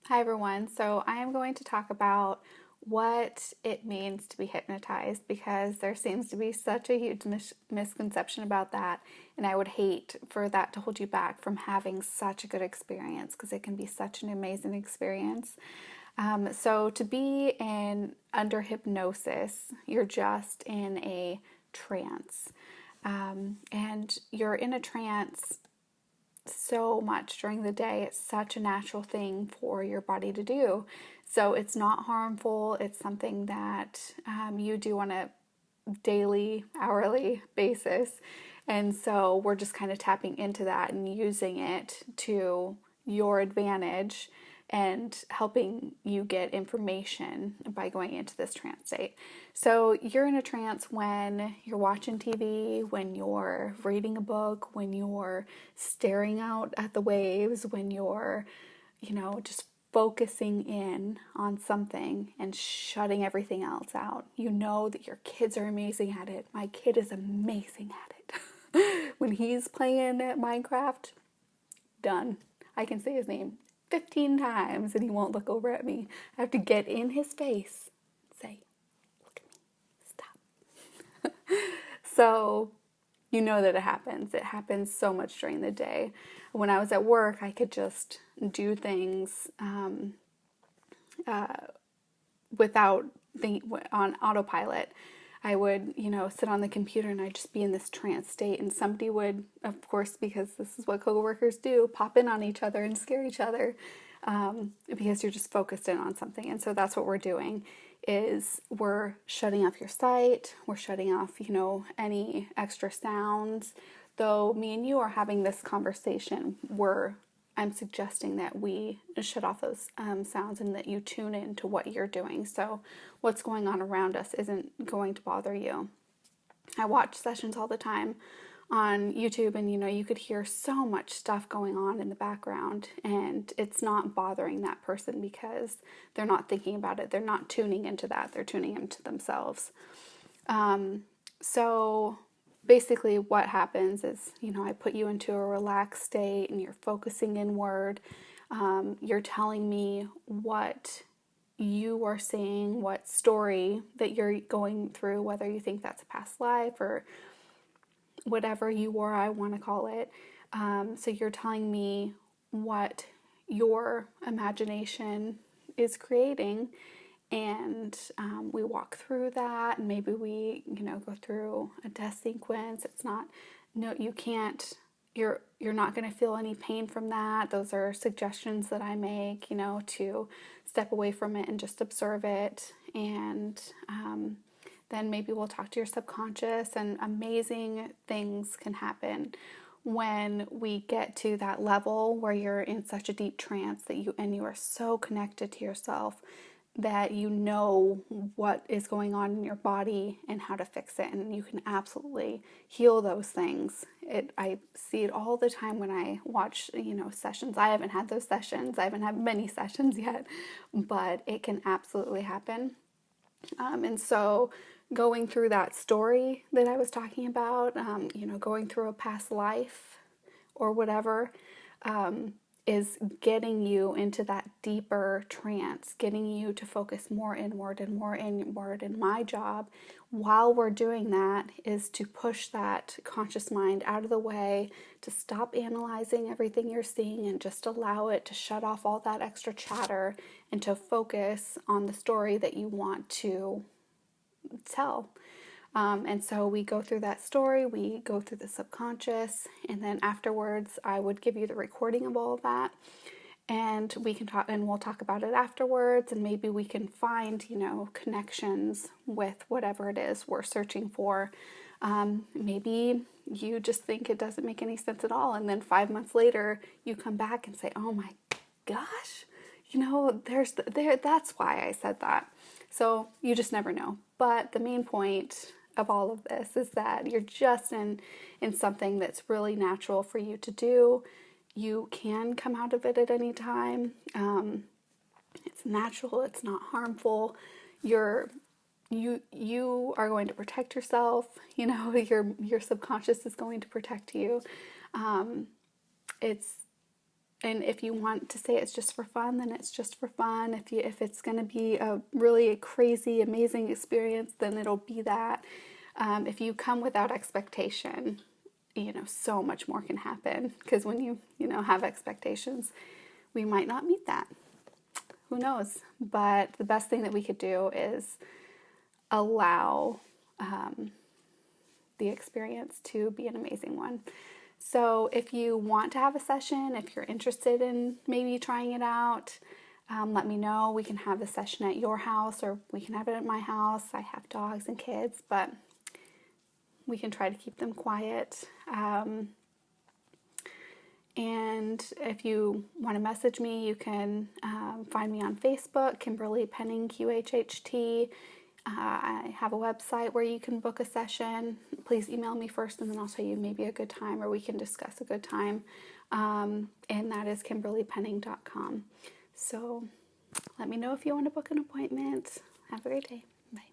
Hi everyone. So I am going to talk about what it means to be hypnotized because there seems to be such a huge misconception about that, and I would hate for that to hold you back from having such a good experience because it can be such an amazing experience. So to be in under hypnosis, you're just in a trance. And you're in a trance so much during the day. It's such a natural thing for your body to do. So it's not harmful. It's something that you do on a daily, hourly basis. And so we're just kind of tapping into that and using it to your advantage and helping you get information by going into this trance state. So you're in a trance when you're watching TV, when you're reading a book, when you're staring out at the waves, when you're, just focusing in on something and shutting everything else out. You know that your kids are amazing at it. My kid is amazing at it. When he's playing at Minecraft, done. I can say his name 15 times and he won't look over at me. I have to get in his face and say, look at me, stop. So you know that it happens. It happens so much during the day. When I was at work, I could just do things without thinking on autopilot. I would, sit on the computer and I'd just be in this trance state, and somebody would, of course, because this is what coworkers do, pop in on each other and scare each other, because you're just focused in on something. And so that's what we're doing is we're shutting off your sight, we're shutting off, any extra sounds. Though me and you are having this conversation, I'm suggesting that we shut off those sounds and that you tune in to what you're doing. So what's going on around us isn't going to bother you. I watch sessions all the time on YouTube, and you could hear so much stuff going on in the background, and it's not bothering that person because they're not thinking about it. They're not tuning into that. They're tuning into themselves. So basically what happens is, I put you into a relaxed state and you're focusing inward. You're telling me what you are seeing, what story that you're going through, whether you think that's a past life or whatever you or I want to call it. So you're telling me what your imagination is creating, and we walk through that, and maybe we go through a death sequence. It's not, no, you can't, you're not going to feel any pain from that. Those are suggestions that I make, to step away from it and just observe it. And then maybe we'll talk to your subconscious, and amazing things can happen when we get to that level where you're in such a deep trance that you are so connected to yourself that you know what is going on in your body and how to fix it, and you can absolutely heal those things. I see it all the time when I watch sessions. I haven't had those sessions. I haven't had many sessions yet, but it can absolutely happen. And so going through that story that I was talking about, going through a past life or whatever, is getting you into that deeper trance, getting you to focus more inward and more inward. And my job while we're doing that is to push that conscious mind out of the way, to stop analyzing everything you're seeing and just allow it to shut off all that extra chatter and to focus on the story that you want to tell. And so we go through that story, we go through the subconscious, and then afterwards I would give you the recording of all of that, and we can talk, and we'll talk about it afterwards, and maybe we can find, connections with whatever it is we're searching for. Maybe you just think it doesn't make any sense at all, and then 5 months later you come back and say, oh my gosh, that's why I said that. So you just never know. But the main point of all of this is that you're just in something that's really natural for you to do. You can come out of it at any time. It's natural. It's not harmful. You are going to protect yourself. Your subconscious is going to protect you. It's And if you want to say it's just for fun, then it's just for fun. If it's going to be a really crazy, amazing experience, then it'll be that. If you come without expectation, so much more can happen, because when you have expectations, we might not meet that. Who knows? But the best thing that we could do is allow the experience to be an amazing one. So if you want to have a session, if you're interested in maybe trying it out, let me know. We can have the session at your house, or we can have it at my house. I have dogs and kids, but we can try to keep them quiet. And if you want to message me, you can find me on Facebook, Kimberly Penning, QHHT. I have a website where you can book a session. Please email me first, and then I'll tell you maybe a good time, or we can discuss a good time. And that is KimberlyPenning.com. So let me know if you want to book an appointment. Have a great day. Bye.